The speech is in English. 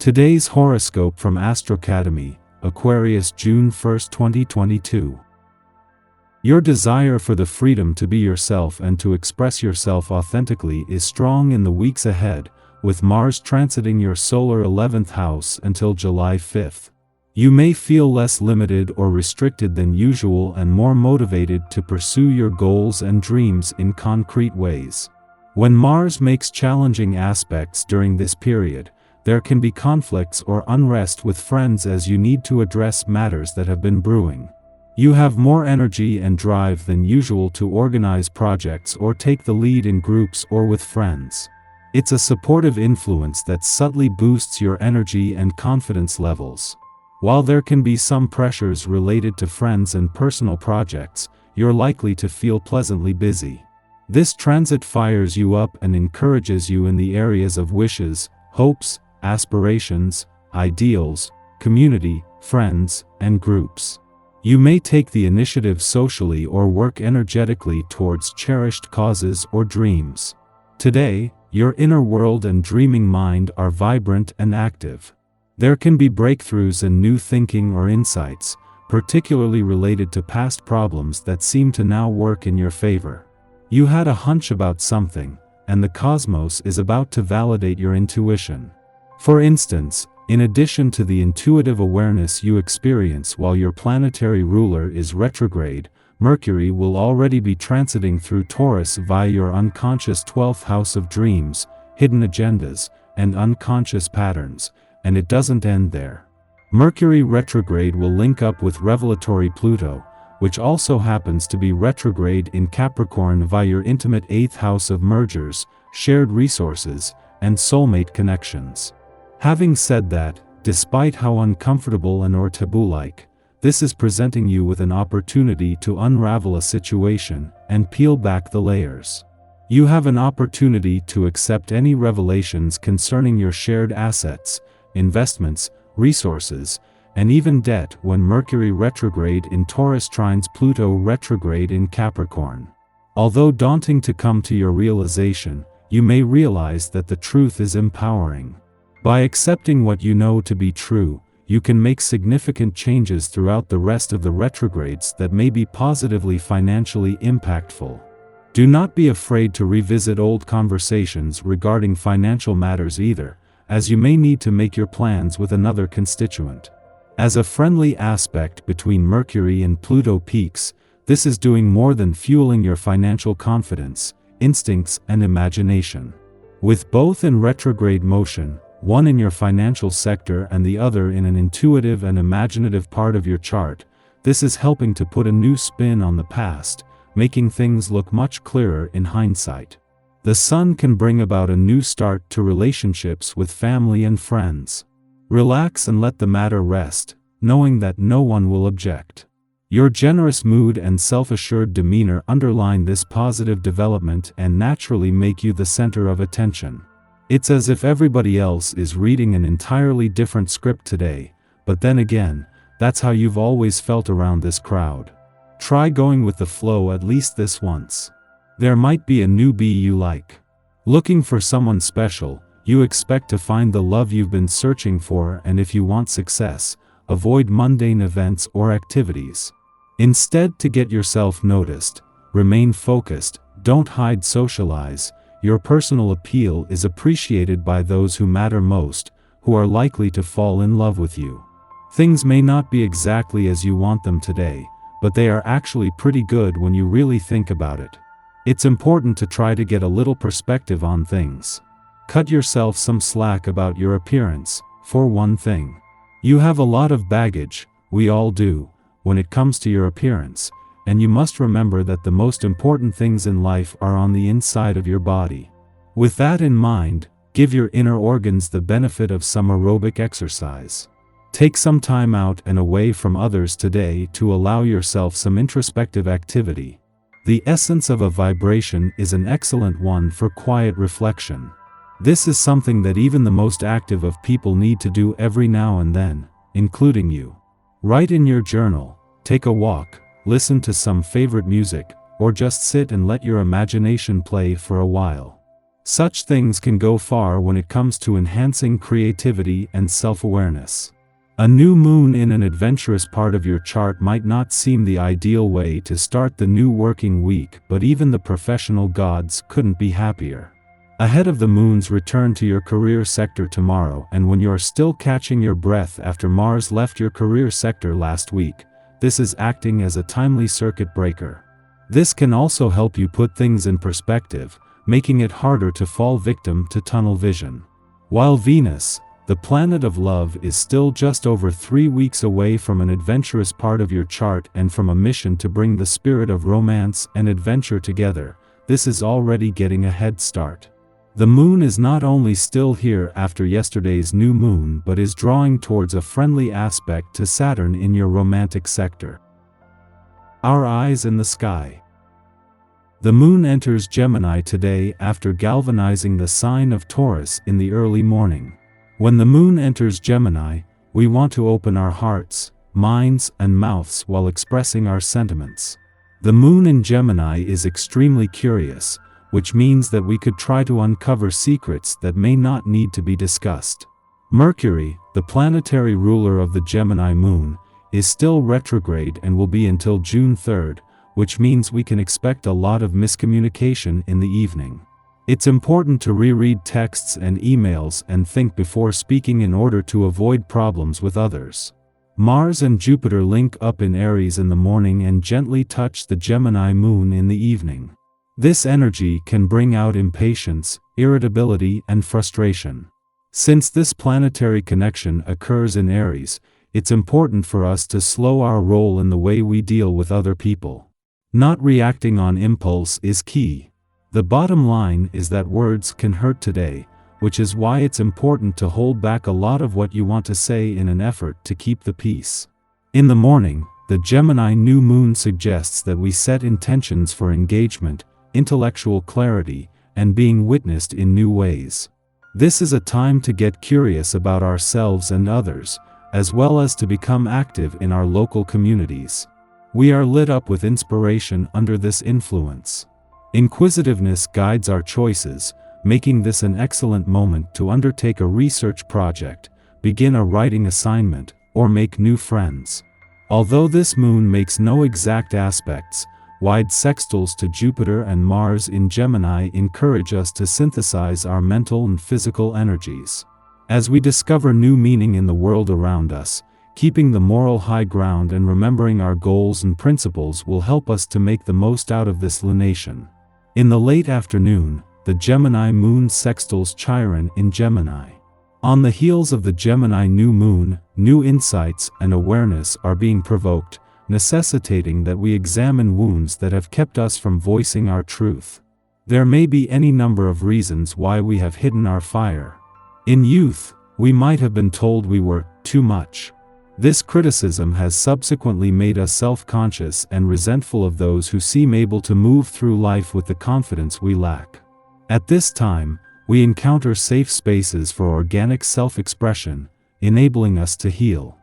Today's horoscope from Astrocademy, Aquarius June 1, 2022. Your desire for the freedom to be yourself and to express yourself authentically is strong in the weeks ahead, with Mars transiting your solar 11th house until July 5th. You may feel less limited or restricted than usual and more motivated to pursue your goals and dreams in concrete ways. When Mars makes challenging aspects during this period, there can be conflicts or unrest with friends as you need to address matters that have been brewing. You have more energy and drive than usual to organize projects or take the lead in groups or with friends. It's a supportive influence that subtly boosts your energy and confidence levels. While there can be some pressures related to friends and personal projects, you're likely to feel pleasantly busy. This transit fires you up and encourages you in the areas of wishes, hopes, aspirations, ideals, community, friends, and groups. You may take the initiative socially or work energetically towards cherished causes or dreams. Today, your inner world and dreaming mind are vibrant and active. There can be breakthroughs and new thinking or insights, particularly related to past problems that seem to now work in your favor. You had a hunch about something, and the cosmos is about to validate your intuition. For instance, in addition to the intuitive awareness you experience while your planetary ruler is retrograde, Mercury will already be transiting through Taurus via your unconscious 12th house of dreams, hidden agendas, and unconscious patterns, and it doesn't end there. Mercury retrograde will link up with revelatory Pluto, which also happens to be retrograde in Capricorn via your intimate 8th house of mergers, shared resources, and soulmate connections. Having said that, despite how uncomfortable and or taboo-like, this is presenting you with an opportunity to unravel a situation and peel back the layers. You have an opportunity to accept any revelations concerning your shared assets, investments, resources, and even debt when Mercury retrograde in Taurus trines Pluto retrograde in Capricorn. Although daunting to come to your realization, you may realize that the truth is empowering. By accepting what you know to be true, you can make significant changes throughout the rest of the retrogrades that may be positively financially impactful. Do not be afraid to revisit old conversations regarding financial matters either, as you may need to make your plans with another constituent. As a friendly aspect between Mercury and Pluto peaks, this is doing more than fueling your financial confidence, instincts, and imagination. With both in retrograde motion, one in your financial sector and the other in an intuitive and imaginative part of your chart, this is helping to put a new spin on the past, making things look much clearer in hindsight. The Sun can bring about a new start to relationships with family and friends. Relax and let the matter rest, knowing that no one will object. Your generous mood and self-assured demeanor underline this positive development and naturally make you the center of attention. It's as if everybody else is reading an entirely different script today, but then again, that's how you've always felt around this crowd. Try going with the flow at least this once. There might be a newbie you like. Looking for someone special, you expect to find the love you've been searching for, and if you want success, avoid mundane events or activities. Instead, to get yourself noticed, remain focused, don't hide, socialize. Your personal appeal is appreciated by those who matter most, who are likely to fall in love with you. Things may not be exactly as you want them today, but they are actually pretty good when you really think about it. It's important to try to get a little perspective on things. Cut yourself some slack about your appearance, for one thing. You have a lot of baggage, we all do, when it comes to your appearance, and you must remember that the most important things in life are on the inside of your body. With that in mind, give your inner organs the benefit of some aerobic exercise. Take some time out and away from others today to allow yourself some introspective activity. The essence of a vibration is an excellent one for quiet reflection. This is something that even the most active of people need to do every now and then, including you. Write in your journal, take a walk, listen to some favorite music, or just sit and let your imagination play for a while. Such things can go far when it comes to enhancing creativity and self-awareness. A new moon in an adventurous part of your chart might not seem the ideal way to start the new working week, but even the professional gods couldn't be happier. Ahead of the moon's return to your career sector tomorrow, and when you're still catching your breath after Mars left your career sector last week, this is acting as a timely circuit breaker. This can also help you put things in perspective, making it harder to fall victim to tunnel vision. While Venus, the planet of love, is still just over 3 weeks away from an adventurous part of your chart and from a mission to bring the spirit of romance and adventure together, this is already getting a head start. The moon is not only still here after yesterday's new moon but is drawing towards a friendly aspect to Saturn in your romantic sector. Our eyes in the sky. The moon enters Gemini today after galvanizing the sign of Taurus in the early morning. When the moon enters Gemini, we want to open our hearts, minds, and mouths while expressing our sentiments. The moon in Gemini is extremely curious, which means that we could try to uncover secrets that may not need to be discussed. Mercury, the planetary ruler of the Gemini moon, is still retrograde and will be until June 3rd, which means we can expect a lot of miscommunication in the evening. It's important to reread texts and emails and think before speaking in order to avoid problems with others. Mars and Jupiter link up in Aries in the morning and gently touch the Gemini moon in the evening. This energy can bring out impatience, irritability, and frustration. Since this planetary connection occurs in Aries, it's important for us to slow our roll in the way we deal with other people. Not reacting on impulse is key. The bottom line is that words can hurt today, which is why it's important to hold back a lot of what you want to say in an effort to keep the peace. In the morning, the Gemini new moon suggests that we set intentions for engagement, intellectual clarity, and being witnessed in new ways. This is a time to get curious about ourselves and others, as well as to become active in our local communities. We are lit up with inspiration under this influence. Inquisitiveness guides our choices, making this an excellent moment to undertake a research project, begin a writing assignment, or make new friends. Although this moon makes no exact aspects, wide sextiles to Jupiter and Mars in Gemini encourage us to synthesize our mental and physical energies. As we discover new meaning in the world around us, keeping the moral high ground and remembering our goals and principles will help us to make the most out of this lunation. In the late afternoon, the Gemini moon sextiles Chiron in Gemini. On the heels of the Gemini new moon, new insights and awareness are being provoked, necessitating that we examine wounds that have kept us from voicing our truth. There may be any number of reasons why we have hidden our fire. In youth, we might have been told we were too much. This criticism has subsequently made us self-conscious and resentful of those who seem able to move through life with the confidence we lack. At this time, we encounter safe spaces for organic self-expression, enabling us to heal.